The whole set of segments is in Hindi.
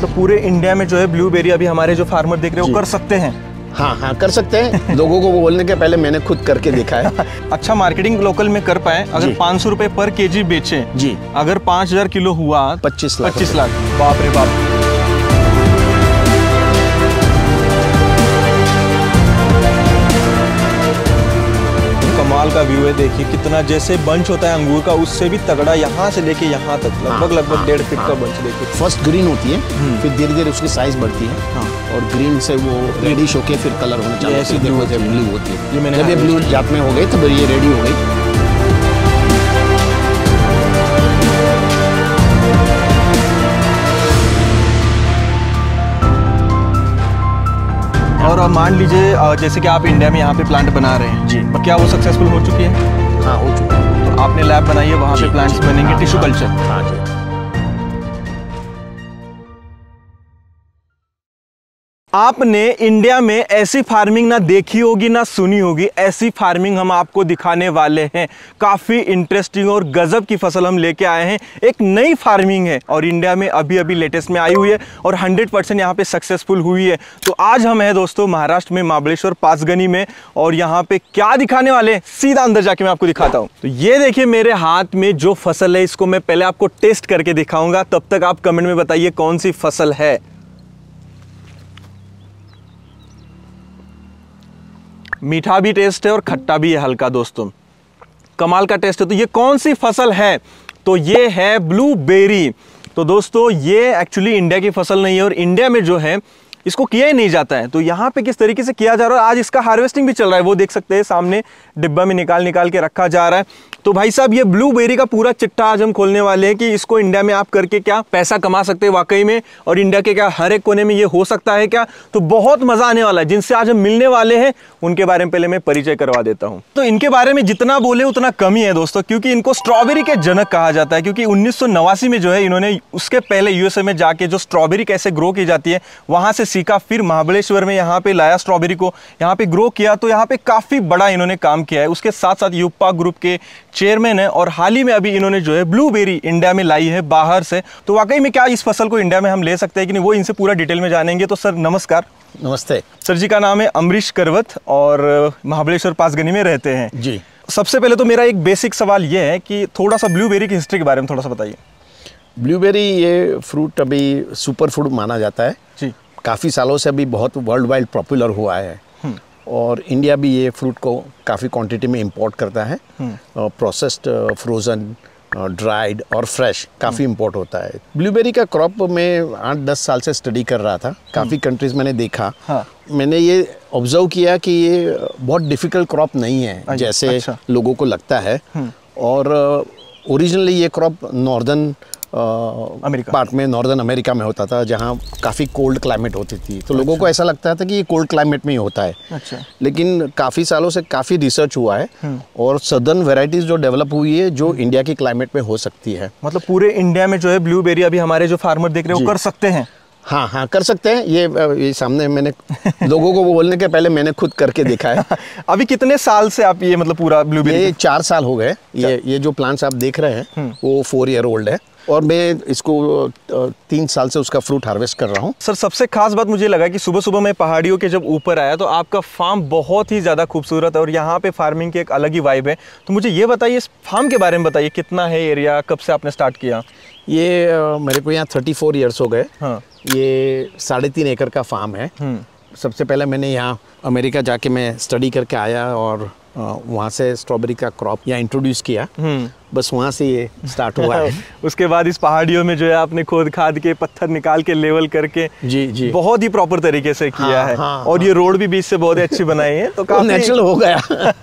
मतलब पूरे इंडिया में जो है ब्लूबेरी अभी हमारे जो फार्मर देख रहे हैं वो कर सकते हैं। हाँ हाँ कर सकते हैं। लोगों को बोलने के पहले मैंने खुद करके देखा है। अच्छा मार्केटिंग लोकल में कर पाए, अगर 500 रुपए पर केजी बेचे जी, अगर 5000 किलो हुआ 25 लाख। बाप रे बाप। कमाल का व्यू है, देखिए कितना जैसे बंच होता है अंगूर का उससे भी तगड़ा, यहाँ से लेके यहाँ तक लगभग 1.5 फीट का बंच। देखिए फर्स्ट ग्रीन होती है, फिर धीरे धीरे उसकी साइज बढ़ती है और ग्रीन से वो रेडिश होके फिर कलर होना चालू होती है, ब्लू होती है। जब ये ब्लू जात में हो गई तो ये रेडी हो गई। और मान लीजिए जैसे कि आप इंडिया में यहाँ पे प्लांट बना रहे हैं जी, क्या वो सक्सेसफुल हो चुकी है? हाँ हो चुका है। तो आपने लैब बनाई है, वहाँ पे प्लांट्स बनेंगे टिश्यू कल्चर। हाँ जी। आपने इंडिया में ऐसी फार्मिंग ना देखी होगी ना सुनी होगी, ऐसी फार्मिंग हम आपको दिखाने वाले हैं। काफ़ी इंटरेस्टिंग और गजब की फसल हम लेके आए हैं। एक नई फार्मिंग है और इंडिया में अभी अभी लेटेस्ट में आई हुई है और 100% यहाँ पे सक्सेसफुल हुई है। तो आज हम हैं दोस्तों महाराष्ट्र में महाबलेश्वर पासगनी में, और यहाँ पे क्या दिखाने वाले हैं सीधा अंदर जाके मैं आपको दिखाता हूँ। तो ये देखिए मेरे हाथ में जो फसल है, इसको मैं पहले आपको टेस्ट करके दिखाऊंगा, तब तक आप कमेंट में बताइए कौन सी फसल है। मीठा भी टेस्ट है और खट्टा भी है हल्का दोस्तों, कमाल का टेस्ट है। तो ये कौन सी फसल है? तो ये है ब्लूबेरी। तो दोस्तों ये एक्चुअली इंडिया की फसल नहीं है और इंडिया में जो है इसको किया ही नहीं जाता है। तो यहाँ पे किस तरीके से किया जा रहा है, आज इसका हार्वेस्टिंग भी चल रहा है, वो देख सकते हैं सामने डिब्बा में निकाल के रखा जा रहा है। तो भाई साहब ये ब्लूबेरी का पूरा चिट्ठा आज हम खोलने वाले हैं कि इसको इंडिया में आप करके क्या पैसा कमा सकते हैं वाकई में, और इंडिया के क्या हर एक कोने में ये हो सकता है क्या। तो बहुत मजा आने वाला है। जिनसे आज हम मिलने वाले हैं उनके बारे में पहले मैं परिचय करवा देता हूँ। तो इनके बारे में जितना बोले उतना कम ही है दोस्तों, क्योंकि इनको स्ट्रॉबेरी के जनक कहा जाता है। क्योंकि 1989 में जो है इन्होंने उसके पहले यूएसए में जाके जो स्ट्रॉबेरी कैसे ग्रो की जाती है वहां से सीखा, फिर महाबलेश्वर में यहाँ पे लाया स्ट्रॉबेरी को, यहाँ पे ग्रो किया। तो यहाँ पे काफी बड़ा इन्होंने काम किया है। उसके साथ साथ यूपा ग्रुप के चेयरमैन है और हाल ही में अभी इन्होंने जो है ब्लूबेरी इंडिया में लाई है बाहर से। तो वाकई में क्या इस फसल को इंडिया में हम ले सकते हैं कि नहीं, वो इनसे पूरा डिटेल में जानेंगे। तो सर नमस्कार। नमस्ते सर जी का नाम है अमरीश करवत और महाबलेश्वर पासगनी में रहते हैं जी। सबसे पहले तो मेरा एक बेसिक सवाल ये है कि थोड़ा सा ब्लूबेरी की हिस्ट्री के बारे में थोड़ा सा बताइए। ब्लूबेरी ये फ्रूट अभी सुपर फूड माना जाता है जी। काफ़ी सालों से अभी बहुत वर्ल्ड वाइड पॉपुलर हुआ है और इंडिया भी ये फ्रूट को काफ़ी क्वांटिटी में इंपोर्ट करता है। प्रोसेस्ड, फ्रोज़न, ड्राइड और फ्रेश काफ़ी इंपोर्ट होता है। ब्लूबेरी का क्रॉप मैं 8-10 साल से स्टडी कर रहा था। काफ़ी कंट्रीज़ मैंने देखा। मैंने ये ऑब्जर्व किया कि ये बहुत डिफ़िकल्ट क्रॉप नहीं है जैसे लोगों को लगता है। और ओरिजिनली ये क्रॉप नॉर्दर्न पार्ट में, नॉर्दर्न अमेरिका में होता था जहाँ काफ़ी कोल्ड क्लाइमेट होती थी। तो लोगों को ऐसा लगता था कि ये कोल्ड क्लाइमेट में ही होता है। लेकिन काफ़ी सालों से काफ़ी रिसर्च हुआ है और सदर्न वैरायटीज़ जो डेवलप हुई है जो इंडिया की क्लाइमेट में हो सकती है। मतलब पूरे इंडिया में जो है ब्लूबेरी अभी हमारे जो फार्मर देख रहे हैं वो कर सकते हैं। हाँ हाँ कर सकते हैं। ये सामने मैंने लोगों को बोलने के पहले मैंने खुद करके देखा है। अभी कितने साल से आप ये मतलब पूरा ब्लूबेरी? ये 4 साल हो गए। ये जो प्लांट्स आप देख रहे हैं वो 4 ईयर ओल्ड है और मैं इसको 3 साल से उसका फ्रूट हार्वेस्ट कर रहा हूँ। सर सबसे खास बात मुझे लगा कि सुबह सुबह मैं पहाड़ियों के जब ऊपर आया तो आपका फार्म बहुत ही ज़्यादा खूबसूरत है और यहाँ पे फार्मिंग की एक अलग ही वाइब है। तो मुझे ये बताइए इस फार्म के बारे में बताइए, कितना है एरिया, कब से आपने स्टार्ट किया? ये मेरे को यहाँ 34 ईयर्स हो गए। ये 3.5 एकड़ का फार्म है। सबसे पहले मैंने यहाँ अमेरिका जाके मैं स्टडी करके आया और वहाँ से स्ट्रॉबेरी का क्रॉप यहाँ इंट्रोड्यूस किया। बस वहाँ से ये स्टार्ट हुआ है। उसके बाद इस पहाड़ियों में जो है आपने खोद खाद के पत्थर निकाल के लेवल करके जी बहुत ही प्रॉपर तरीके से किया है। और ये रोड भी बीच से बहुत अच्छी बनाई है तो काफी नेचुरल हो गया।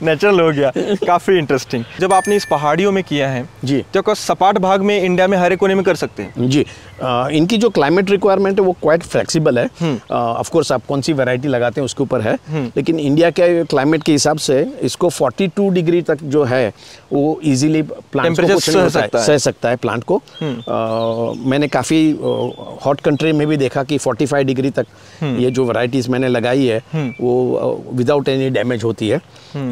नेचुरल हो गया, काफी इंटरेस्टिंग। जब आपने इस पहाड़ियों में किया है जी तो क्या सपाट भाग में इंडिया में हर एक कोने में कर सकते हैं? जी इनकी जो क्लाइमेट रिक्वायरमेंट है वो क्वाइट फ्लेक्सिबल है। ऑफ कोर्स आप कौन सी वैरायटी लगाते हैं उसके ऊपर है। लेकिन इंडिया के क्लाइमेट के हिसाब से इसको 42 डिग्री तक जो है वो इजीली प्लांट को कुछ नहीं होता है, सह सकता है प्लांट को। मैंने काफ़ी हॉट कंट्री में भी देखा कि 45 डिग्री तक ये जो वैरायटीज़ मैंने लगाई है वो विदाउट एनी डैमेज होती है।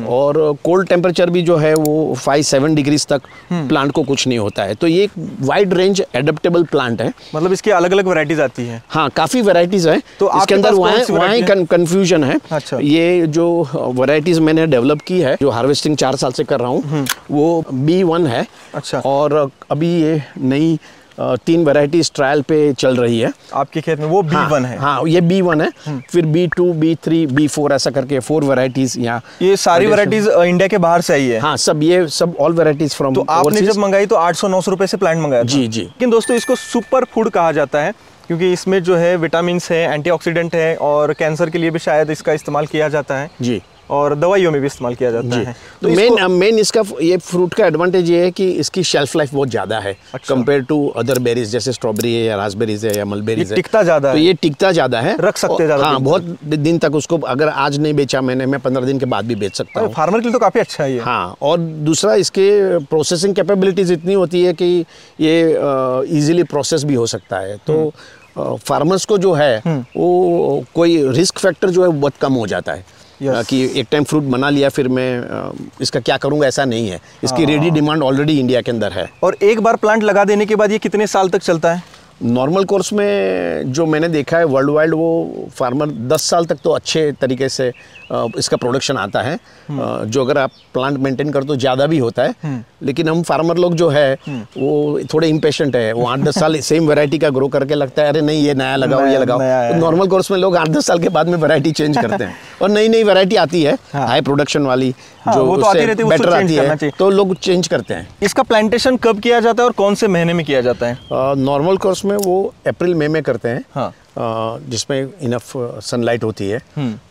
और कोल्ड टेम्परेचर भी जो है वो 5-7 डिग्रीज तक प्लांट को कुछ नहीं होता है। तो ये एक वाइड रेंज एडेप्टेबल प्लांट है। मतलब इसकी अलग अलग वैरायटीज आती हैं? हाँ, काफ़ी वैरायटीज है। तो इसके अंदर वहाँ कंफ्यूजन है। अच्छा। ये जो वैरायटीज मैंने डेवलप की है, जो हार्वेस्टिंग 4 साल से कर रहा हूँ, वो B1 है। अच्छा। और अभी ये नई 3 वैरायटीज ट्रायल पे चल रही है आपके खेत में, वो B1 है? हाँ, ये B1 है। फिर B2, B3, B4 ऐसा करके 4 वैरायटीज यहाँ। ये सारी वैरायटीज इंडिया के बाहर से आई है? हाँ, ये सब ऑल वैरायटीज फ्रॉम। तो आपने जब मंगाई तो 800-900 रुपए से प्लांट मंगाया था? जी जी। लेकिन दोस्तों इसको सुपर फूड कहा जाता है क्योंकि इसमें जो है विटामिन्स है, एंटीऑक्सीडेंट है, और कैंसर के लिए भी शायद इसका इस्तेमाल किया जाता है जी, और दवाइयों में भी इस्तेमाल किया जाता है। तो मेन इसका ये फ्रूट का एडवांटेज ये है कि इसकी शेल्फ लाइफ बहुत ज़्यादा है कंपेयर टू अदर बेरीज, जैसे स्ट्रॉबेरी है या रास्पबेरीज है या मलबेरीज है। टिकता ज़्यादा है, तो ये टिकता ज़्यादा है, रख सकते हैं ज़्यादा। हाँ, बहुत दिन तक उसको, अगर आज नहीं बेचा मैं 15 दिन के बाद भी बेच सकता हूँ। फार्मर के लिए तो काफ़ी अच्छा है ये। हाँ, और दूसरा इसके प्रोसेसिंग कैपेबिलिटीज इतनी होती है कि ये ईजिली प्रोसेस भी हो सकता है। तो फार्मर्स को जो है वो कोई रिस्क फैक्टर जो है बहुत कम हो जाता है। कि एक टाइम फ्रूट बना लिया फिर मैं इसका क्या करूंगा, ऐसा नहीं है। इसकी रेडी डिमांड ऑलरेडी इंडिया के अंदर है। और एक बार प्लांट लगा देने के बाद ये कितने साल तक चलता है? नॉर्मल कोर्स में जो मैंने देखा है वर्ल्ड वाइड, वो फार्मर 10 साल तक तो अच्छे तरीके से इसका प्रोडक्शन आता है। जो अगर आप प्लांट मेंटेन कर तो ज़्यादा भी होता है। लेकिन हम फार्मर लोग जो है वो थोड़े इम्पेशेंट है। वो 8-10 साल सेम वैरायटी का ग्रो करके लगता है अरे नहीं ये नया लगाओ, ये लगाओ। तो नॉर्मल कोर्स में लोग 8-10 साल के बाद में वैरायटी चेंज करते हैं और नई वैरायटी आती है हाई प्रोडक्शन वाली, जो उससे बेटर आती है, तो लोग चेंज करते हैं। इसका प्लांटेशन कब किया जाता है और कौन से महीने में किया जाता है? नॉर्मल कोर्स में वो अप्रैल मई में करते हैं। हाँ। जिसमें इनफ सनलाइट होती है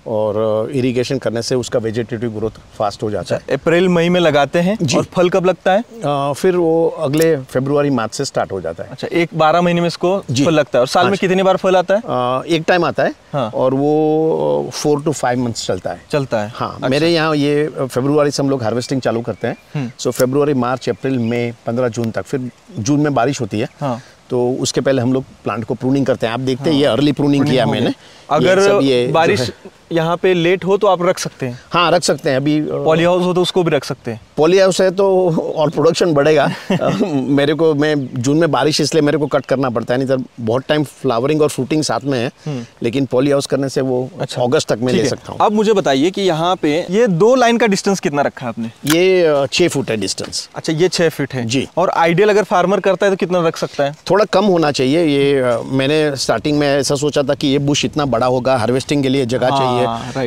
और इरिगेशन करने से उसका वेजिटेटिव ग्रोथ फास्ट हो जाता है। अप्रैल मई में लगाते हैं और फल कब लगता है? फिर वो अगले फरवरी मार्च से स्टार्ट हो जाता है। अच्छा, 12 महीने में इसको फल लगता है। और साल में कितनी बार फल आता है? एक टाइम आता है। हाँ। और वो 4 to 5 मंथ्स चलता है। हाँ। अच्छा। मेरे यहाँ ये फरवरी से हम लोग हार्वेस्टिंग चालू करते हैं। सो फरवरी, मार्च, अप्रैल, मई, 15 जून तक। फिर जून में बारिश होती है। हाँ। तो उसके पहले हम लोग प्लांट को प्रूनिंग करते हैं। आप देखते हैं ये अर्ली प्रूनिंग किया मैंने। अगर ये बारिश यहाँ पे लेट हो तो आप रख सकते हैं? हाँ, रख सकते हैं। अभी पॉली हाउस हो तो उसको भी रख सकते हैं। पॉली हाउस है तो और प्रोडक्शन बढ़ेगा। मैं जून में बारिश इसलिए मेरे को कट करना पड़ता है, नहीं तो बहुत टाइम फ्लावरिंग और फ्रूटिंग साथ में है। लेकिन पॉली हाउस करने से वो अगस्त तक मैं ले सकता हूँ। अब मुझे बताइए कि यहाँ पे ये 2 लाइन का डिस्टेंस कितना रखा है आपने? ये 6 फुट है डिस्टेंस। अच्छा, ये 6 फीट है जी। और आइडियल अगर फार्मर करता है तो कितना रख सकता है? थोड़ा कम होना चाहिए। ये मैंने स्टार्टिंग में ऐसा सोचा था कि ये बुश इतना बड़ा होगा, हार्वेस्टिंग के लिए जगह चाहिए,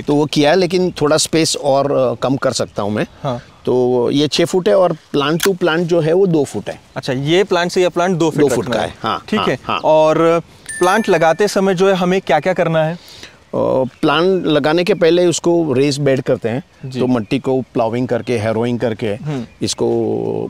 तो वो किया है। लेकिन थोड़ा स्पेस और कम कर सकता हूँ मैं। हाँ। तो ये 6 फुट है और प्लांट टू प्लांट जो है वो 2 फुट है। अच्छा, ये प्लांट से ये प्लांट 2 फुट का है। हाँ, ठीक है। हाँ। और प्लांट लगाते समय जो है हमें क्या क्या करना है? प्लांट लगाने के पहले उसको रेस बेड करते हैं। तो मिट्टी को प्लाविंग करके, हैरोइंग करके, इसको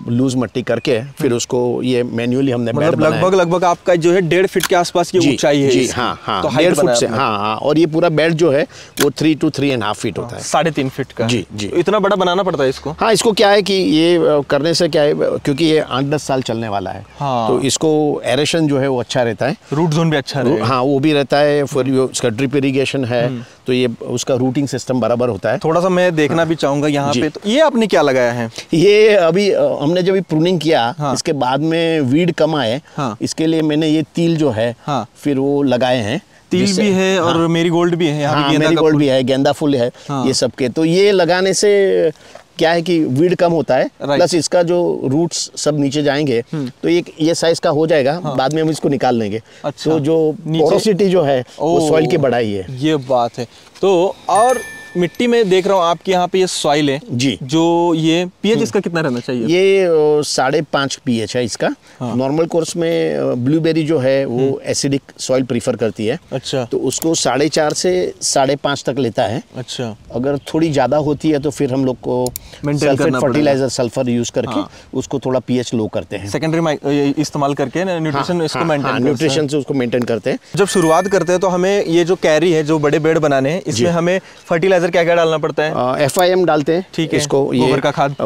लूज मिट्टी करके फिर उसको ये मैन्युअली हमने बेड बनाया। लगभग आपका जो है 1.5 फीट के आसपास की ऊंचाई है। जी, हाँ हाँ, तो 1.5 फुट से। हाँ हाँ। और ये पूरा बेड जो है वो 3 to 3.5 फीट होता है। 3.5 फीट का। जी जी। तो इतना बड़ा बनाना पड़ता है इसको? हाँ, इसको क्या है कि ये करने से क्या है, क्योंकि ये 8-10 साल चलने वाला है। हाँ। तो इसको एरेशन जो है वो अच्छा रहता है, रूट जोन भी अच्छा रहता है। हाँ, वो भी रहता है। फिर उसका ड्रिप इरिगेशन है तो ये उसका रूटिंग सिस्टम बराबर होता है। थोड़ा सा मैं देखना भी चाहूंगा यहाँ पे। तो ये आपने क्या लगाया है? ये अभी हमने जब प्रूनिंग किया, इसके बाद में वीड कम आए, इसके लिए मैंने ये तिल जो है फिर वो लगाए हैं। तिल भी है और मेरीगोल्ड भी है। हाँ, मेरीगोल्ड भी है, गेंदा फूल है, ये सब के। तो ये लगाने से क्या है कि वीड कम होता है, प्लस इसका जो रूट्स सब नीचे जाएंगे तो ये साइज का हो जाएगा। बाद में हम इसको निकाल लेंगे। अच्छा। तो जो पोरोसिटी जो है वो सॉइल की बढ़ाई है। ये बात है। तो और मिट्टी में देख रहा हूँ आपके यहाँ पे ये सॉइल है जी, जो ये पीएच इसका कितना रहना चाहिए? ये 5.5 पीएच है इसका। हाँ। नॉर्मल कोर्स में ब्लूबेरी जो है वो एसिडिक सॉइल प्रीफर करती है। अच्छा। तो उसको 4.5 से 5.5 तक लेता है। अच्छा। अगर थोड़ी ज्यादा होती है तो फिर हम लोग को सल्फेट फर्टिलाइजर, सल्फर यूज करके उसको थोड़ा पीएच लो करते हैं। सेकेंडरी इस्तेमाल करके न्यूट्रिशन इसको मेंटेन, न्यूट्रिशन से उसको मेंटेन करते हैं। जब शुरुआत करते हैं तो हमें ये जो कैरी है, जो बड़े बेड बनाने हैं, इसमें हमें फर्टिलाइजर फर्टिलाइजर क्या क्या डालना पड़ता है? FIM डालते हैं, ठीक है, इसको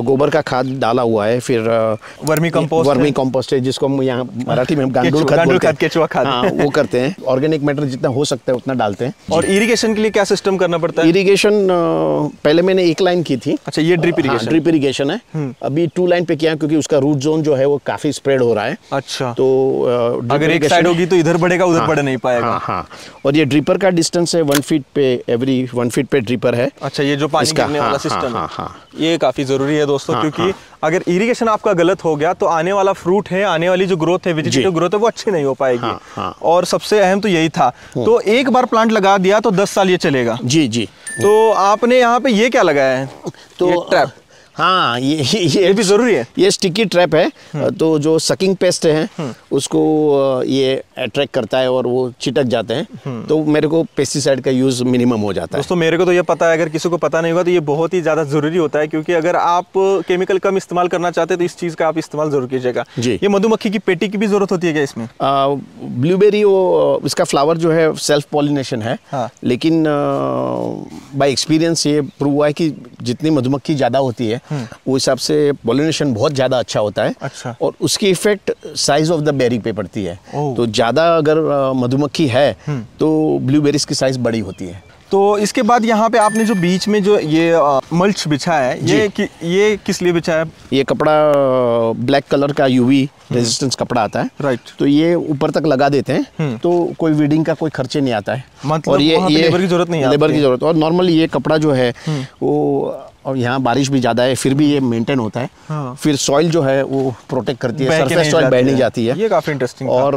गोबर का खाद डाला हुआ है, फिर वर्मी कंपोस्ट है जिसको हम यहाँ मराठी में गांडूल खाद, केचुआ खाद, हाँ वो करते हैं। ऑर्गेनिक मैटर जितना हो सकता है उतना डालते हैं। और इरिगेशन के लिए क्या सिस्टम करना पड़ता है? इरिगेशन पहले मैंने एक लाइन की थी। अच्छा, ये ड्रिप इरिगेशन? ड्रिप इरिगेशन है। अभी 2 लाइन पे किया क्योंकि उसका रूट जोन जो है वो काफी स्प्रेड हो रहा है। अच्छा, तो अगर एक साइड होगी तो इधर बढ़ेगा, उधर बढ़ नहीं पाएगा। हाँ, और ये ड्रिपर का डिस्टेंस है 1 फीट पे, एवरी 1 फीट पे ड्रिपर है। अच्छा, ये जो पानी गिरने वाला सिस्टम है, ये काफी जरूरी है दोस्तों, क्योंकि अगर इरिगेशन आपका गलत हो गया तो आने वाला फ्रूट है, आने वाली जो ग्रोथ है, वेजिटेटिव ग्रोथ है, वो अच्छी नहीं हो पाएगी। और सबसे अहम तो यही था। तो एक बार प्लांट लगा दिया तो 10 साल ये चलेगा। जी। तो आपने यहाँ पे ये क्या लगाया है? तो ये ट्रैप? हाँ, ये भी जरूरी है। ये स्टिकी ट्रैप है। तो जो सकिंग पेस्ट है उसको ये अट्रैक्ट करता है और वो चिटक जाते हैं। तो मेरे को पेस्टिसाइड का यूज मिनिमम हो जाता है। दोस्तों मेरे को तो ये पता है, अगर किसी को पता नहीं होगा तो ये बहुत ही ज्यादा जरूरी होता है, क्योंकि अगर आप केमिकल कम इस्तेमाल करना चाहते हैं तो इस चीज का आप इस्तेमाल जरूर कीजिएगा। ये मधुमक्खी की पेटी की भी जरूरत होती है क्या इसमें? ब्लूबेरी, वो इसका फ्लावर जो है सेल्फ पॉलिनेशन है। लेकिन बाय एक्सपीरियंस ये प्रूव हुआ है कि जितनी मधुमक्खी ज्यादा होती है वो हिसाब से पॉलिनेशन बहुत ज़्यादा अच्छा होता है। अच्छा। और उसकी effect size of the berry पे पड़ती है। तो ज़्यादा अगर मधुमक्खी है तो ब्लूबेरीज की साइज बड़ी होती है। तो इसके बाद यहाँ पे आपने जो बीच में जो ये मल्च बिछा है, ये किस लिए बिछा है? ये कपड़ा ब्लैक कलर का UV रेजिस्टेंस कपड़ा आता है। राइट। तो ये ऊपर तक लगा देते हैं तो कोई वीडिंग का कोई खर्चे नहीं आता है। मतलब और ये लेबर की जरूरत नहीं है। लेबर की जरूरत। और नॉर्मली ये कपड़ा जो है वो, और यहाँ बारिश भी ज़्यादा है फिर भी ये मेंटेन होता है। फिर सॉइल जो है वो प्रोटेक्ट करती है, सरफेस सॉइल बह नहीं जाती है। ये काफी इंटरेस्टिंग। और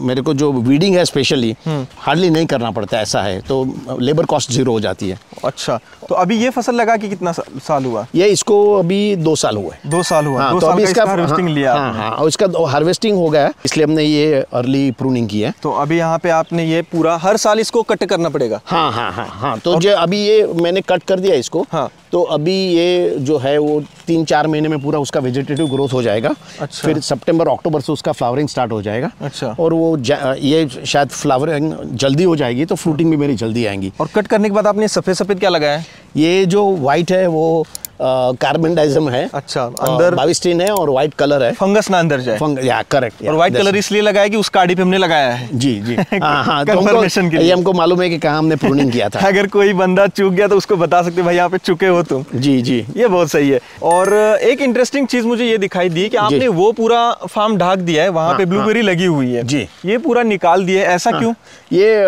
मेरे को जो वीडिंग है स्पेशली हार्डली नहीं करना पड़ता, ऐसा है तो लेबर कॉस्ट 0 हो जाती है। अच्छा, तो अभी ये फसल लगा के कितना साल हुआ? ये इसको अभी 2 साल हुआ है। 2 साल हुआ। हाँ, 2 तो साल अभी इसका हार्वेस्टिंग लिया। हाँ, और इसका हार्वेस्टिंग हो गया, इसलिए हमने ये अर्ली प्रूनिंग की है। तो अभी यहाँ पे आपने ये पूरा हर साल इसको कट करना पड़ेगा? हाँ। तो जो अभी ये मैंने कट कर दिया इसको। तो अभी ये जो है वो 3-4 महीने में पूरा उसका वेजिटेटिव ग्रोथ हो जाएगा। अच्छा। फिर सितंबर अक्टूबर से उसका फ्लावरिंग स्टार्ट हो जाएगा। अच्छा। और वो ये शायद फ्लावरिंग जल्दी हो जाएगी तो फ्रूटिंग भी मेरी जल्दी आएंगी। और कट करने के बाद आपने सफेद क्या लगाया है? ये जो व्हाइट है वो कार्बन डाइजम है। अच्छा, अंदर बाविस्टीन है और व्हाइट कलर है, फंगस ना अंदर जाए। या करेक्ट। और व्हाइट कलर इसलिए लगाया कि उस काड़ी पे हमने लगाया है। जी हाँ, तो ये हमको मालूम है कि कहाँ हमने प्रूनिंग किया था। अगर कोई बंदा चूक गया तो उसको बता सकते भाई यहाँ पे चुके हो तुम। जी, ये बहुत सही है। और एक इंटरेस्टिंग चीज मुझे ये दिखाई दी कि आपने वो पूरा फार्म ढाक दिया है, वहाँ पे ब्लूबेरी लगी हुई है। जी, ये पूरा निकाल दिया है, ऐसा क्यों? ये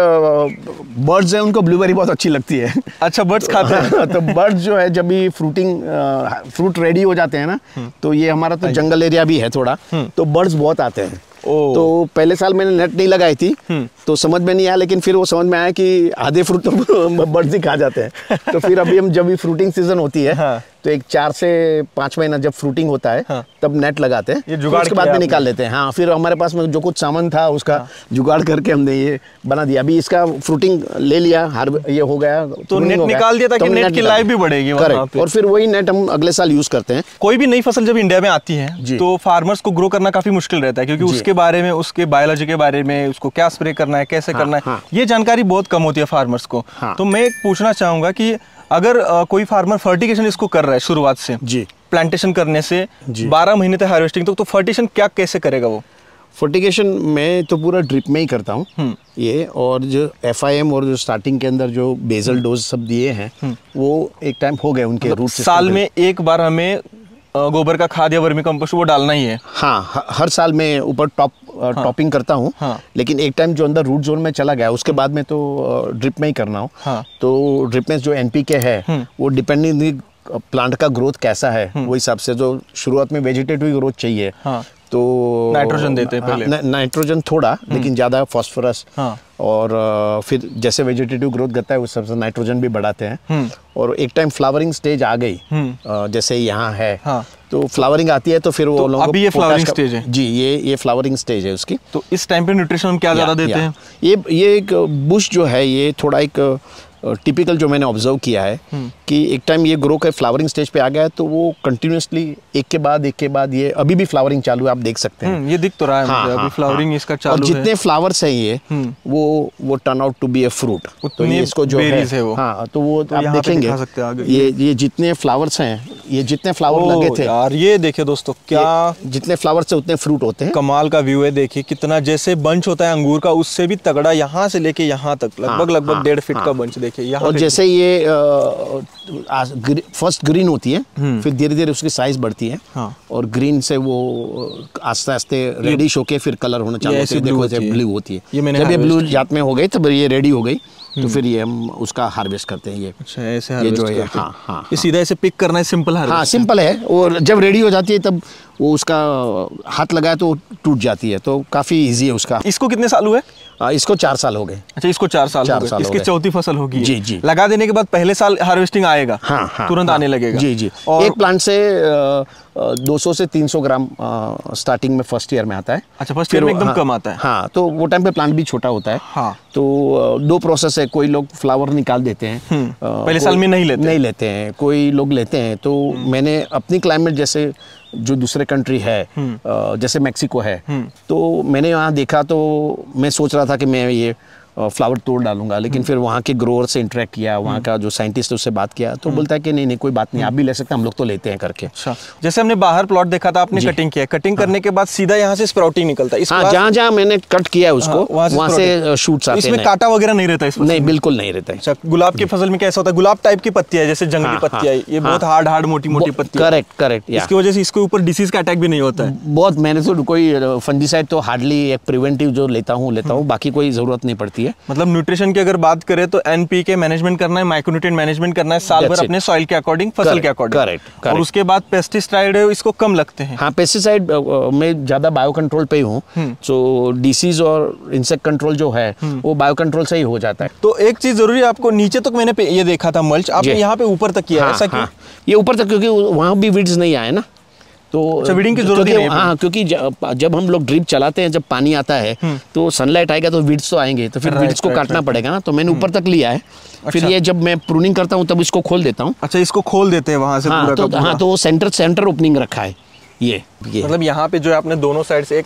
बर्ड्स है, उनको ब्लूबेरी बहुत अच्छी लगती है। अच्छा, बर्ड्स खाते हैं? तो बर्ड्स जो है जब भी फ्रूट रेडी हो जाते हैं ना, तो ये हमारा तो जंगल एरिया भी है थोड़ा, तो बर्ड्स बहुत आते हैं। तो पहले साल मैंने नेट नहीं लगाई थी तो समझ में नहीं आया, लेकिन फिर वो समझ में आया कि आधे फ्रूट तो बर्ड्स ही खा जाते हैं। तो फिर अभी हम जब भी फ्रूटिंग सीजन होती है तो एक 4 से 5 महीना जब फ्रूटिंग होता है तब नेट लगाते हैं, उसके बाद में निकाल लेते हैं। हाँ, फिर हमारे पास में जो कुछ सामान था उसका जुगाड़ करके हमने ये बना दिया। अभी इसका फ्रूटिंग ले लिया, ये हो गया तो नेट निकाल दिया ताकि नेट की लाइफ भी बढ़ेगी। करेक्ट। और फिर वही नेट हम अगले साल यूज करते हैं। कोई भी नई फसल जब इंडिया में आती है तो फार्मर्स को ग्रो करना काफी मुश्किल रहता है, क्योंकि उसके बारे में, उसके बायोलॉजी के बारे में, उसको क्या स्प्रे करना है, कैसे करना है, ये जानकारी बहुत कम होती है फार्मर्स को। तो मैं पूछना चाहूंगा कि अगर कोई फार्मर फर्टिगेशन इसको कर रहा है शुरुआत से, प्लांटेशन करने से 12 महीने तक हार्वेस्टिंग तक, तो फर्टिगेशन कैसे करेगा वो? फर्टिगेशन मैं तो पूरा ड्रिप में ही करता हूँ ये। और जो FIM और जो स्टार्टिंग के अंदर जो बेसल डोज सब दिए हैं वो एक टाइम हो गए उनके रूट सिस्टम। साल में एक बार हमें गोबर का खाद या वर्मी कंपोस्ट वो डालना ही है? हाँ, हर साल मैं ऊपर टॉपिंग करता हूँ। लेकिन एक टाइम जो अंदर रूट जोन में चला गया उसके बाद में तो ड्रिप में ही करना हूँ। तो ड्रिप में जो NPK है वो डिपेंडिंग प्लांट का ग्रोथ कैसा है वो हिसाब से, जो शुरुआत में वेजिटेटिव ग्रोथ चाहिए तो नाइट्रोजन देते हैं पहले। नाइट्रोजन थोड़ा, लेकिन ज़्यादा फॉस्फोरस। और फिर जैसे वेजिटेटिव ग्रोथ करता है उस हिसाब से नाइट्रोजन भी बढ़ाते हैं। और एक टाइम फ्लावरिंग स्टेज आ गई, जैसे यहाँ है तो फ्लावरिंग आती है तो फिर वो लोग अभी ये फ्लावरिंग स्टेज है? जी, ये फ्लावरिंग स्टेज है उसकी। तो इस टाइम पे न्यूट्रिशन हम क्या ज़्यादा देते हैं? ये एक बुश जो है ये थोड़ा एक टिपिकल जो मैंने ऑब्जर्व किया है कि एक टाइम ये ग्रो के फ्लावरिंग स्टेज पे आ गया है तो वो कंटिन्यूसली एक के बाद ये अभी भी फ्लावरिंग चालू है, आप देख सकते हैं। ये दिख तो रहा है मुझे, अभी फ्लावरिंग इसका चालू है। और जितने फ्लावर्स हैं ये वो turn out to be a fruit. तो ये इसको जो है वो, हाँ, तो वो आप देखेंगे ये जितने फ्लावर्स हैं, ये जितने फ्लावर लगे थे यार, ये देखिए दोस्तों, क्या जितने फ्लावर्स से उतने फ्रूट होते हैं। कमाल का व्यू है, देखिए कितना जैसे बंच होता है अंगूर का, उससे भी तगड़ा, यहाँ से लेके यहाँ तक लगभग 1.5 फीट का बंच देखिए यहाँ। और जैसे ये फर्स्ट ग्रीन होती है, फिर धीरे धीरे उसकी साइज बढ़ती है, और ग्रीन से वो आस्ते आस्ते रेडिश होके फिर कलर होना चालू होता है। देखो जब ब्लू होती है, जब ये ब्लू जात में हो गई तब ये रेडी हो गई, तो फिर ये हम उसका हार्वेस्ट करते हैं। ये अच्छा, ऐसे हार्वेस्ट करते हैं। हाँ, ये सीधा ऐसे पिक करना है, सिंपल हार्वेस्ट। हाँ, सिंपल है। और जब रेडी हो जाती है तब वो उसका हाथ लगाए तो टूट जाती है, तो काफी इजी है उसका। इसको कितने साल हुए? इसको 4 साल हो गए। अच्छा, इसको 4 साल हो गए। इसकी चौथी फसल होगी। जी जी। लगा देने के बाद पहले साल हार्वेस्टिंग आएगा। हाँ, तुरंत आने लगेगा। जी जी। और एक प्लांट से 200 से 300 ग्राम स्टार्टिंग में फर्स्ट ईयर में आता है। अच्छा, फर्स्ट ईयर में एकदम कम आता है। हाँ, तो वो टाइम पे प्लांट भी छोटा होता है। हाँ, तो 2 प्रोसेस है। कोई लोग फ्लावर निकाल देते हैं, पहले साल में नहीं लेते हैं, कोई लोग लेते हैं। तो मैंने अपनी क्लाइमेट जैसे जो दूसरे कंट्री है, जैसे मेक्सिको है, तो मैंने वहाँ देखा, तो मैं सोच रहा था कि मैं ये फ्लावर तोड़ डालूंगा, लेकिन फिर वहाँ के ग्रोअर से इंटरेक्ट किया, वहाँ का जो साइंटिस्ट है उससे बात किया, तो बोलता है कि नहीं कोई बात नहीं, आप भी ले सकते हैं, हम लोग तो लेते हैं करके। अच्छा, जैसे हमने बाहर प्लॉट देखा था, आपने कटिंग किया, कटिंग करने के बाद सीधा यहाँ से स्प्राउटिंग निकलता है। हाँ, जहाँ जहाँ मैंने कट किया उसको वहाँ से शूट्स आते हैं। इसमें कांटा वगैरह नहीं रहता है? नहीं, बिल्कुल नहीं रहता है। अच्छा, गुलाब की फसल में कैसा होता है? गुलाब टाइप की पत्तियां, जैसे जंगली पत्तियां, ये बहुत हार्ड मोटी पत्तियां। करेक्ट। इसकी वजह से इसके ऊपर डिसीज का अटैक भी नहीं होता है। बहुत, मैंने तो कोई फंजीसाइड तो हार्डली एक प्रिवेंटिव जो लेता हूँ, बाकी कोई जरूरत नहीं पड़ती है। मतलब न्यूट्रिशन की अगर बात करें तो एनपीके मैनेजमेंट करना है, माइक्रोन्यूट्रिएंट मैनेजमेंट करना है साल भर अपने सॉइल के अकॉर्डिंग, फसल के अकॉर्डिंग। करेक्ट। और उसके बाद पेस्टिसाइड इसको कम लगते हैं। हाँ, पेस्टिसाइड में ज्यादा बायो कंट्रोल पे ही हूँ, तो डिसीज और इंसेक्ट कंट्रोल जो है वो बायो कंट्रोल से ही हो जाता है। तो एक चीज जरूरी है, आपको नीचे तक मैंने ये देखा था मल्च, आपने यहाँ पे ऊपर तक किया, ऐसा क्यों? ये ऊपर तक क्योंकि वहाँ भी वीड्स नहीं आए ना, तो वीडिंग की जरूरत नहीं है। हाँ, क्योंकि जब हम लोग ड्रिप चलाते हैं, जब पानी आता है तो सनलाइट आएगा तो वीड्स तो आएंगे, तो फिर वीड्स को काटना पड़ेगा ना, तो मैंने ऊपर तक लिया है। फिर ये जब मैं प्रूनिंग करता हूँ तब इसको खोल देता हूँ। अच्छा, इसको खोल देते हैं वहां से पूरा का पूरा। हाँ, तो वो सेंटर ओपनिंग रखा है ये। मतलब यहाँ पे जो है आपने दोनों साइड से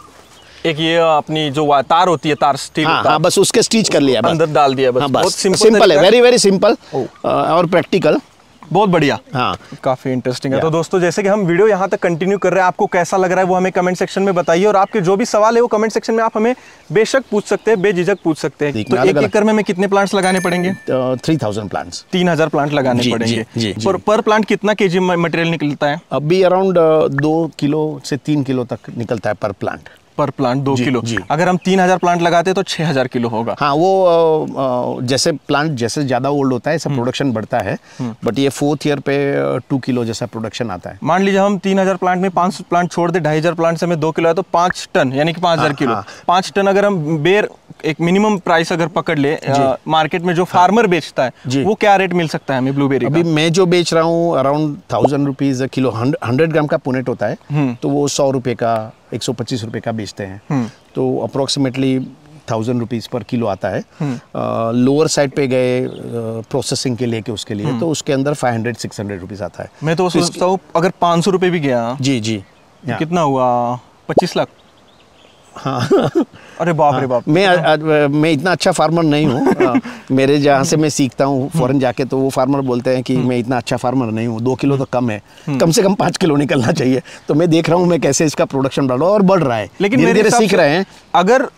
एक ये अपनी जो तार होती है, तार स्टील, हाँ, बस उसके स्टिच कर लिया, अंदर डाल दिया, बस। बहुत सिंपल है, वेरी सिंपल और प्रैक्टिकल। बहुत बढ़िया। हाँ, काफी इंटरेस्टिंग है। तो दोस्तों, जैसे कि हम वीडियो यहाँ तक कंटिन्यू कर रहे हैं, आपको कैसा लग रहा है वो हमें कमेंट सेक्शन में बताइए, और आपके जो भी सवाल है वो कमेंट सेक्शन में आप हमें बेशक पूछ सकते हैं, बेझिझक पूछ सकते हैं। तो एक एकड़ में हमें कितने प्लांट्स लगाने पड़ेंगे? 3000 प्लांट्स, 3000 प्लांट लगाने पड़ेंगे। पर प्लांट कितना केजी मटेरियल निकलता है? अभी अराउंड 2 किलो से 3 किलो तक निकलता है पर प्लांट। 2 किलो। अगर हम 3000 प्लांट लगाते तो 6000 किलो होगा। हाँ, वो जैसे प्लांट जैसे ज्यादा ओल्ड होता है, ऐसा प्रोडक्शन बढ़ता है, बट ये 4th ईयर पे 2 किलो जैसा प्रोडक्शन आता है। मान लीजिए हम 3000 प्लांट में 5 प्लांट छोड़ दे, 2500 प्लांट से हमें 2 किलो है, तो 5 टन यानी कि 5000 किलो। 5 टन अगर हम बेर एक मिनिमम प्राइस अगर पकड़ ले मार्केट में, जो फार्मर बेचता है, वो क्या रेट मिल सकता है हमें ब्लूबेरी? अभी मैं जो बेच रहा हूँ अराउंड 1000 रुपीज किलो। 100 ग्राम का पुनेट होता है, तो वो 100 रुपए का, 125 रुपए का बेचते हैं, तो अप्रोक्सीमेटली 1000 रुपीज पर किलो आता है। लोअर साइड पे गए प्रोसेसिंग के लिए के उसके लिए, तो उसके अंदर 500-600 रुपीज आता है। मैं तो सोचता हूँ अगर 500 रुपए भी गया, जी, तो कितना हुआ? 25 लाख। हाँ। अरे बाप रे बाप। मैं इतना अच्छा फार्मर नहीं हूँ। मेरे जहाँ से मैं सीखता हूँ फॉरेन जाके, तो वो फार्मर बोलते हैं कि मैं इतना अच्छा फार्मर नहीं हूँ, 2 किलो तो कम है, कम से कम 5 किलो निकलना चाहिए। तो मैं देख रहा हूँ मैं कैसे इसका प्रोडक्शन बढ़ रहा है और बढ़ रहा है, लेकिन धीरे-धीरे सीख रहे हैं। अगर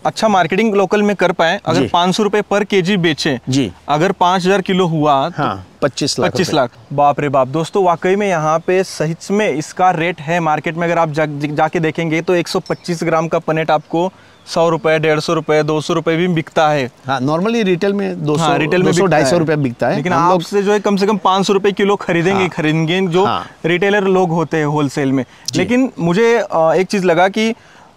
अच्छा मार्केटिंग लोकल में कर पाए, अगर 500 रुपए पर केजी बेचे जी, अगर 5000 किलो हुआ, हाँ, 25 लाख। बाप रे बाप। दोस्तों, वाकई में यहाँ पे सच में इसका रेट है मार्केट में। अगर आप जाके देखेंगे तो 125 ग्राम का पनेट आपको 100 रुपए, 150 रुपए, 200 रुपए भी बिकता है। हाँ, नॉर्मली रिटेल में 200, हाँ, रिटेल में 200-250 रुपए बिकता है, लेकिन आपसे जो है कम से कम 500 रुपए किलो खरीदेंगे जो रिटेलर लोग होते हैं होलसेल में। लेकिन मुझे एक चीज लगा कि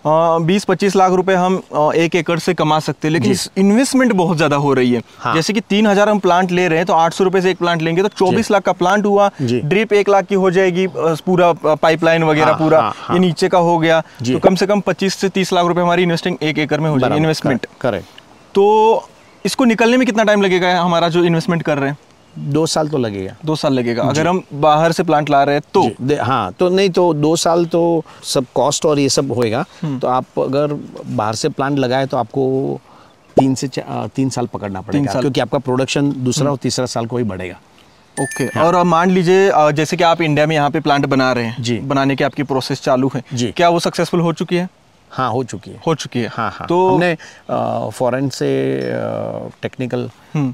20-25 लाख रुपए हम 1 एकड़ से कमा सकते हैं, लेकिन इन्वेस्टमेंट बहुत ज्यादा हो रही है। जैसे कि 3000 हम प्लांट ले रहे हैं, तो 800 रुपए से एक प्लांट लेंगे तो 24 लाख का प्लांट हुआ। ड्रिप 1 लाख की हो जाएगी, पूरा पाइपलाइन वगैरह पूरा ये नीचे का हो गया, तो कम से कम 25 से 30 लाख रुपए हमारी इन्वेस्टिंग 1 एकड़ में हो जाएगी, इन्वेस्टमेंट। करेक्ट। तो इसको निकलने में कितना टाइम लगेगा हमारा जो इन्वेस्टमेंट कर रहे हैं? 2 साल तो लगेगा। 2 साल लगेगा अगर हम बाहर से प्लांट ला रहे हैं तो? हाँ, तो नहीं तो 2 साल तो सब कॉस्ट और ये सब होएगा। तो आप अगर बाहर से प्लांट लगाए तो आपको 3 साल पकड़ना पड़ेगा, क्योंकि आपका प्रोडक्शन दूसरा और तीसरा साल को ही बढ़ेगा। ओके। हाँ। और मान लीजिए जैसे कि आप इंडिया में यहाँ पे प्लांट बना रहे हैं जी, बनाने की आपकी प्रोसेस चालू है जी, क्या वो सक्सेसफुल हो चुकी है? हाँ, हो चुकी है। हाँ हाँ। तो हमने फॉरेन से टेक्निकल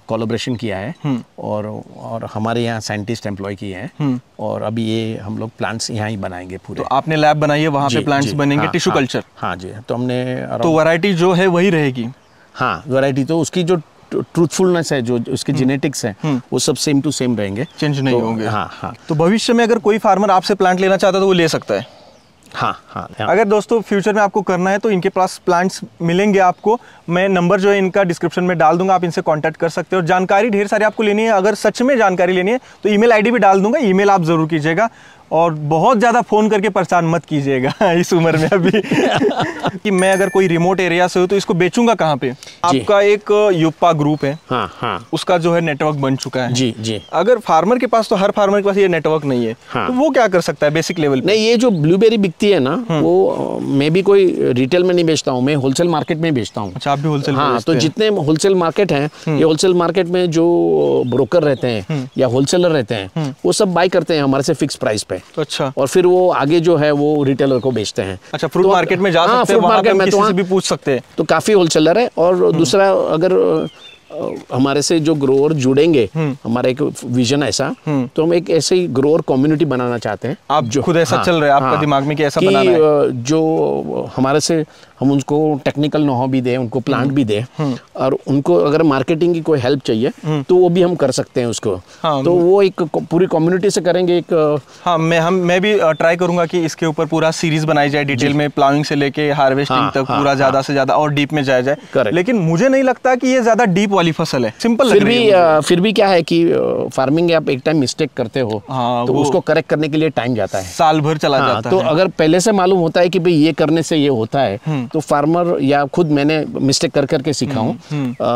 कोलैबोरेशन किया है और हमारे यहाँ साइंटिस्ट एम्प्लॉय किए हैं और अभी ये हम लोग प्लांट्स यहाँ ही बनाएंगे पूरे। तो आपने लैब बनाई है, वहाँ पे प्लांट्स बनेंगे, टिश्यू कल्चर? हाँ जी। तो हमने तो वैरायटी जो है वही रहेगी? हाँ, वैरायटी तो उसकी जो ट्रूथफुलनेस है, जो उसके जेनेटिक्स हैं, वो सब सेम टू सेम रहेंगे, चेंज नहीं होंगे। हाँ हाँ। तो भविष्य में अगर कोई फार्मर आपसे प्लांट लेना चाहता है तो वो ले सकता है? हाँ हाँ। अगर दोस्तों फ्यूचर में आपको करना है तो इनके पास प्लांट्स मिलेंगे आपको। मैं नंबर जो है इनका डिस्क्रिप्शन में डाल दूंगा, आप इनसे कांटेक्ट कर सकते हो। और जानकारी ढेर सारी आपको लेनी है, अगर सच में जानकारी लेनी है तो ईमेल आईडी भी डाल दूंगा, ईमेल आप जरूर कीजिएगा और बहुत ज़्यादा फ़ोन करके परेशान मत कीजिएगा इस उम्र में अभी कि मैं अगर कोई रिमोट एरिया से हो तो इसको बेचूंगा कहाँ पे? आपका एक युप्पा ग्रुप है, हाँ हाँ, उसका जो है नेटवर्क बन चुका है जी जी। अगर फार्मर के पास, तो हर फार्मर के पास ये नेटवर्क नहीं है, हाँ, तो वो क्या कर सकता है बेसिक लेवल पे? नहीं, ये जो ब्लूबेरी बिकती है ना, वो मैं भी कोई रिटेल में नहीं बेचता हूँ, मैं होलसेल मार्केट में बेचता हूँ। अच्छा, आप भी होलसेल? हाँ, तो जितने होलसेल मार्केट हैं, ये होलसेल मार्केट में जो ब्रोकर रहते हैं या होलसेलर रहते हैं, वो सब बाय करते हैं हमारे से फिक्स प्राइस पे। अच्छा। और फिर वो आगे जो है वो रिटेलर को बेचते हैं। अच्छा, फ्रूट मार्केट में जा सकते हैं, वहाँ पे हम किसी से भी पूछ सकते हैं। तो काफी होलसेलर है। और दूसरा, अगर हमारे से जो ग्रोअर जुड़ेंगे, हमारा एक विजन ऐसा, तो हम एक ऐसे ही ग्रोअर कम्युनिटी बनाना चाहते हैं। आप जो खुद ऐसा चल रहा है आपका दिमाग में कि ऐसा बनाना है? जो हमारे से हम उनको टेक्निकल नॉलेज भी दें, उनको प्लांट भी दें, और उनको अगर मार्केटिंग की कोई हेल्प चाहिए तो वो भी हम कर सकते हैं उसको। हाँ, तो वो एक पूरी कम्युनिटी से करेंगे एक। हाँ, मैं भी ट्राई करूंगा कि इसके ऊपर पूरा सीरीज बनाई जाए डिटेल में, प्लानिंग से लेके हार्वेस्टिंग तक पूरा ज्यादा से ज्यादा और डीप में जाया जाए। लेकिन मुझे नहीं लगता कि ये ज्यादा डीप वाली फसल है, सिंपल लग रही है। फिर भी क्या है कि फार्मिंग आप एक टाइम मिस्टेक करते हो, तो उसको करेक्ट करने के लिए टाइम जाता है, साल भर चला जाता है। तो अगर पहले से मालूम होता है कि भाई ये करने से ये होता है, तो फार्मर, या खुद मैंने मिस्टेक कर करके सीखा हूँ,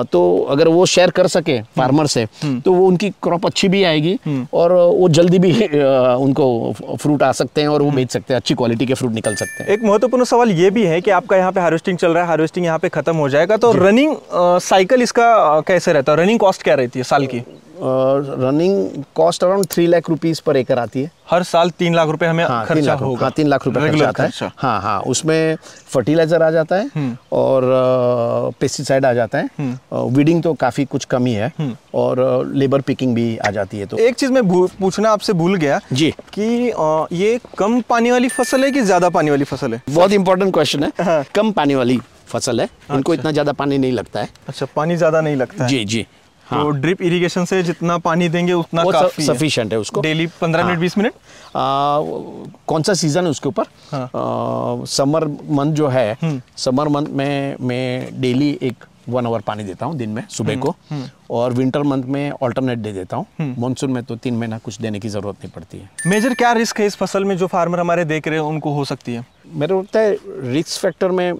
तो अगर वो शेयर कर सके फार्मर से, तो वो उनकी क्रॉप अच्छी भी आएगी और वो जल्दी भी उनको फ्रूट आ सकते हैं और वो बेच सकते हैं, अच्छी क्वालिटी के फ्रूट निकल सकते हैं। एक महत्वपूर्ण सवाल ये भी है कि आपका यहाँ पे हार्वेस्टिंग चल रहा है, हार्वेस्टिंग यहाँ पे खत्म हो जाएगा, तो रनिंग साइकिल इसका कैसे रहता है? रनिंग कॉस्ट क्या रहती है साल की? Running cost around 3 lakh rupees पर एकड़ आती है। हर साल 3 लाख रुपए हमें खर्चा होगा? हाँ, 3 लाख रुपए खर्चा आता है। हाँ हाँ, उसमें फर्टिलाइजर आ जाता है और पेस्टिसाइड आ जाता है, वीडिंग तो काफी कुछ कमी है, और लेबर पिकिंग भी आ जाती है। तो एक चीज मैं पूछना आपसे भूल गया जी, कि ये कम पानी वाली फसल है कि ज्यादा पानी वाली फसल है? बहुत इंपॉर्टेंट क्वेश्चन है। हाँ। कम पानी वाली फसल है, इनको इतना ज्यादा पानी नहीं लगता है। अच्छा, पानी ज्यादा नहीं लगता है? जी जी। हाँ। तो ड्रिप इरिगेशन से जितना पानी देंगे उतना काफी सफिशिएंट है उसको। Daily 15 minute 20 minute? कौन सा सीजन है उसके ऊपर? हाँ। समर मंथ जो है, समर मंथ में मैं डेली 1 आवर पानी देता हूँ दिन में, सुबह को, और विंटर मंथ में ऑल्टरनेट दे देता हूँ। मानसून में तो 3 महीना कुछ देने की जरूरत नहीं पड़ती है। मेजर क्या रिस्क है इस फसल में जो फार्मर हमारे देख रहे हैं उनको हो सकती है? मेरे को लगता है रिस्क फैक्टर में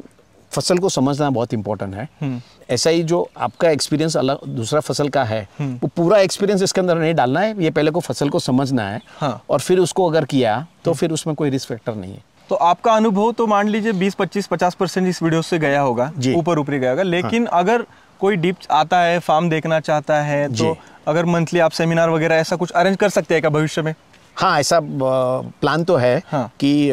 फसल को समझना बहुत इंपॉर्टेंट है। ऐसा ही जो आपका एक्सपीरियंस अलग दूसरा फसल का है, वो पूरा एक्सपीरियंस इसके अंदर नहीं डालना है, ये पहले को फसल को समझना है। हाँ। और फिर उसको अगर किया तो फिर उसमें कोई रिस्क फैक्टर नहीं है। तो आपका अनुभव तो मान लीजिए 20-25-50% इस वीडियो से गया होगा, ऊपर ऊपरी गया होगा, लेकिन अगर कोई डीप आता है, फार्म देखना चाहता है, तो अगर मंथली आप सेमिनार वगैरह ऐसा कुछ अरेंज कर सकते हैं क्या भविष्य में? हाँ, ऐसा प्लान तो है। हाँ। कि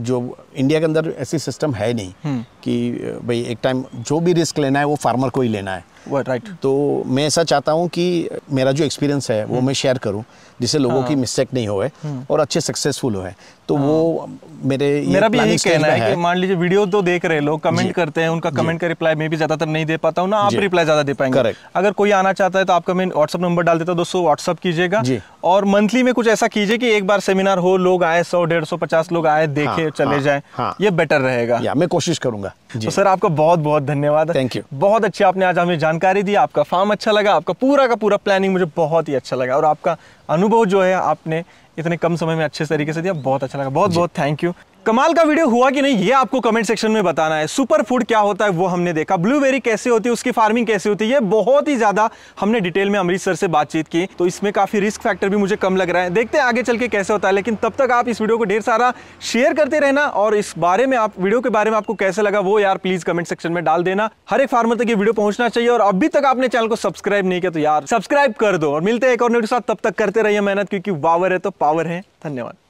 जो इंडिया के अंदर ऐसी सिस्टम है नहीं कि भाई एक टाइम जो भी रिस्क लेना है वो फार्मर को ही लेना है। राइट। तो मैं ऐसा चाहता हूँ कि मेरा जो एक्सपीरियंस है वो मैं शेयर करूँ, जिससे लोगों की मिस्टेक नहीं होए और अच्छे सक्सेसफुल होए। तो वो मेरा भी यही कहना है कि मान लीजिए वीडियो तो देख रहे लोग, कमेंट करते हैं, उनका कमेंट का रिप्लाई मैं भी ज्यादातर नहीं दे पाता हूँ ना, आप रिप्लाई ज्यादा दे पाएंगे। अगर कोई आना चाहता है तो आपका मैं व्हाट्सअप नंबर डाल देता हूँ, दोस्तों व्हाट्सअप कीजिएगा, और मंथली में कुछ ऐसा कीजिए कि एक बार सेमिनार हो, लोग आए 100, 150, 50 लोग आए, देखे, चले जाए, ये बेटर रहेगा। मैं कोशिश करूंगा। तो सर आपका बहुत बहुत धन्यवाद। Thank you. बहुत अच्छी आपने आज हमें जानकारी दी, आपका फार्म अच्छा लगा, आपका पूरा का पूरा प्लानिंग मुझे बहुत ही अच्छा लगा, और आपका अनुभव जो है आपने इतने कम समय में अच्छे तरीके से दिया, बहुत अच्छा लगा। बहुत बहुत थैंक यू। कमाल का वीडियो हुआ कि नहीं ये आपको कमेंट सेक्शन में बताना है। सुपर फूड क्या होता है वो हमने देखा, ब्लूबेरी कैसे होती है, उसकी फार्मिंग कैसे होती है, ये बहुत ही ज्यादा हमने डिटेल में अमरीश सर से बातचीत की। तो इसमें काफी रिस्क फैक्टर भी मुझे कम लग रहा है, देखते हैं आगे चल के कैसे होता है। लेकिन तब तक आप इस वीडियो को ढेर सारा शेयर करते रहना, और इस बारे में आप वीडियो के बारे में आपको कैसे लगा वो यार प्लीज कमेंट सेक्शन में डाल देना। हर एक फार्मर तक ये वीडियो पहुंचना चाहिए। और अभी तक आपने चैनल को सब्सक्राइब नहीं किया तो यार सब्सक्राइब कर दो। और मिलते हैं एक और वीडियो के साथ, तब तक करते रहिए मेहनत, क्योंकि वावर है तो पावर है। धन्यवाद।